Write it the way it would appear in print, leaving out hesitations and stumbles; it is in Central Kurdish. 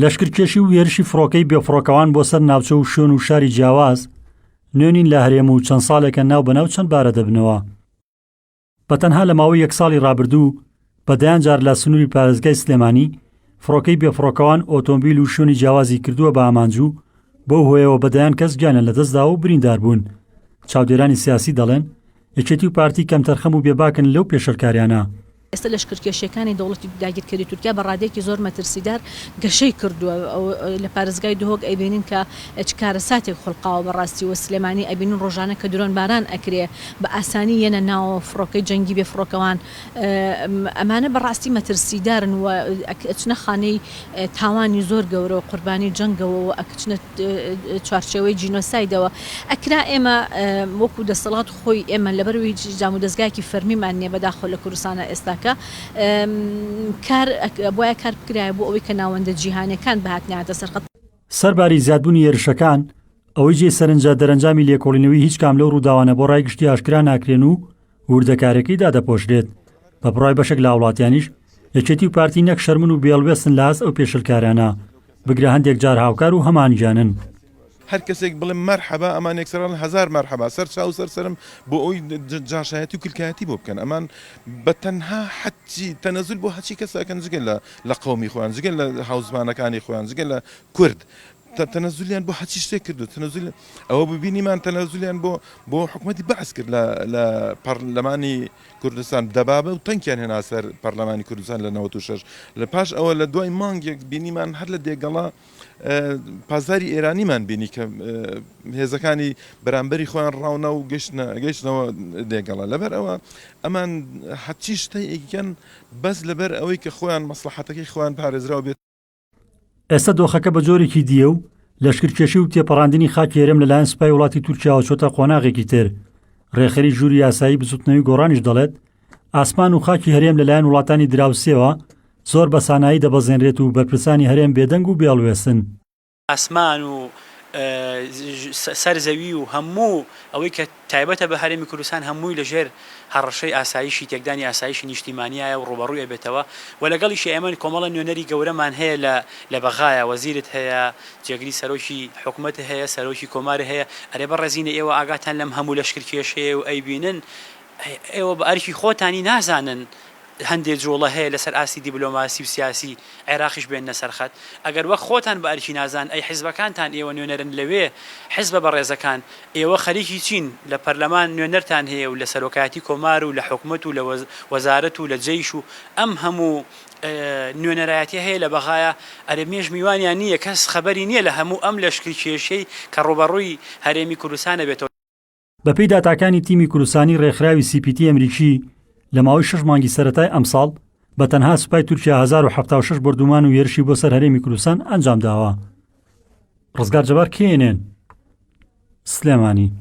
لەشکرکێشی و هێرشی فڕۆکەی بێفڕۆکەوان بۆ سەر ناوچە و شوێن و شاری جیاواز نوێنین لە هەرێم و چەند ساڵێکە ناو بەناو چەند بارە دەبنەوە. بەتەنها لە ماوەی یەک ساڵی ڕابردوو بەدەیان جار لە سنووری پارێزگای سلێمانی فڕۆکەی بێفڕۆکەوان ئۆتۆمبیل و شوێنی جیاوازی کردووە بە ئامانجوو بەو هۆیەوە بەدەیان کەس گیانە لەدەستدا و بریندار بوون. چاودێرانی سیاسی دەڵێن یەکێتی و پارتی کەم تەرخەم و بێباکن لەو پێشەرکاریانە. ئێستا لەشکرکێشیەکانی دەوڵەتی داگیرکردی تورکیا بە ڕادێکی زۆر مەترسیدار گەشەی کردووە لە پارێزگای دهۆک ئەیبینین کە چ کارەساتێک خولقاوە بەڕاستی و سلێمانی ئەیبینین ڕۆژانە کە درۆن باران ئەکرێ بە ئاسانی یەنە ناوە فڕۆکەی جەنگی بێفڕۆکەوان. ئەمانە بەڕاستی مەترسیدارن و ئەچنە خانەی تاوانی زۆر گەورە و قوربانی جەنگەوە و ئەکچنە چوارچێوەی جینۆسایدەوە. ئەکرا ئێمە وەکو دەسەڵات خۆی ئێمە لەبەروی جام و دەستگایەکی فەرمیمان نییە بەداخۆ لە کوردستانە ئێستا بۆیە کار بکرایە بۆ ئەوەی کە ناوەندە جیهانیەکان بەهاتنیاتە سەرخەت. سەرباری زیادبوونی هێرشەکان ئەوەی جێ سەرنجە دەرەنجامی لێکۆڵینەوەی هیچ کام لەو ڕووداوانە بۆ ڕای گشتی ئاشکرا ناکرێن و وردەکارەکەی دادەپۆشرێت. بە بڕای بەشێک لە وڵاتیانیش یەکێتی و پارتی نەک شەرمن و بێڵبێستن لە ئەو پێشلکارانە بگرە هەندێک جار هاوکار و هەمانگیانن. هەر کەسێک بڵێ مەرحەبا ئەمان یەکسەران هەزار مەرحەبا سەر چاو سەرسرم بۆ ئەوی جاشایەتی و کلکایەتی بۆ بکەن. ئەمان بە تەنها حەچی تەنەزول بۆ هەچی کەسەکەن جگەل لە قەومی خۆیان جگەل لە هاوزمانەکانی خۆیان جگەل لە کورد تەنەزولیان بۆ هەچی شتێک کردو تەنەزول ئەوە ببینیمان تەنەزولیان بۆ حکومەتی بەعس کرد لە پەرلەمانی کوردستان دەبابە و تەنکیان هێنا سەر پەرلەمانی کوردستان لە 96 لە پاش ئەوە لە دوای مانگێک بینیمان هەر لە دێگەڵا پازاری ئێرانیمان بینی کە هێزەکانی بەرامبەری خۆیان ڕاونە و گەیشتنەوە دێگەڵا. لەبەر ئەوە ئەمان هەچی شتەی ئەیکەن بەس لەبەر ئەوەی کە خۆیان مەسلحەتەکەی خۆیان پارێزراوە بێت. ئێستا دۆخەکە بە جۆرێکی دیە و لەشکرکێشی و تێپەڕاندنی خاکی هەرێم لەلایەن سوپای وڵاتی تورکیاوە چۆتە قۆناغێکی تر. ڕێخەری ژووری یاسایی بزوتنەوەی گۆڕانیش دەڵێت ئاسمان و خاکی هەرێم لەلایەن وڵاتانی دراوسێەوە زۆر بە سانایی دەبەزێنرێت و بەرپرسانی هەرێم بێدەنگ و بێڵوێسن. ئاسمان و سەرزەوی و هەموو ئەوەی کە تایبەتە بە هەرێمی کوردستان هەمووی لەژێر هەڕەشەی ئاسایشی تێکدانی ئاسایشی نیشتیمانیایە و ڕوبەڕووی ئەبێتەوە و لەگەڵیشی ئێمە کۆمەڵە نوێنەری گەورەمان هەیە لە بەغایە وەزیرت هەیە جێگری سەرۆکی حکوومەت هەیە سەرۆکی کۆمارە هەیە ئەرێ بە ڕێزینە ئێوە ئاگاتان لەم هەموو لەشکرکێشەیە و ئەیبینن ئێوە بە ئەرکی خۆتانی نازانن هەندێک جۆڵە هەیە لەسەر ئاسی دیبلۆماسی و سیاسی عێراقیش بێنە سەرخەت. ئەگەر وەک خۆتان بە ئەرکی نازان ئەی حیزبەکانتان ئێوە نوێنەرن لەوێ حیزبە بەڕێزەکان ئێوە خەریکی چین لە پەرلەمان نوێنەرتان هەیە و لە سەرۆکاتی کۆمار و لە حکوومەت و لە وەزارەت و لە جەیش و ئەم هەموو نوێنەرایەتی هەیە لە بەغایە ئەرێ مێژ میوانیان نییە کەس خەبەری نییە لە هەموو ئەم لەشکرکێشەی کە ڕوبەڕووی هەرێمی کوردستانە بێتەوە. بەپێی داتاکانی تیمی کوردستانی ڕێکخراوی CPT ئەمریکی لە ماوەی 6 مانگی سەرەتای ئەمساڵ بە تەنها سوپای تورکیا 1076 بردومان و هێرشی بۆ سەر هەرێمی کوردستان ئەنجام داوە. ڕزگار جەبار کێنێن سلێمانی.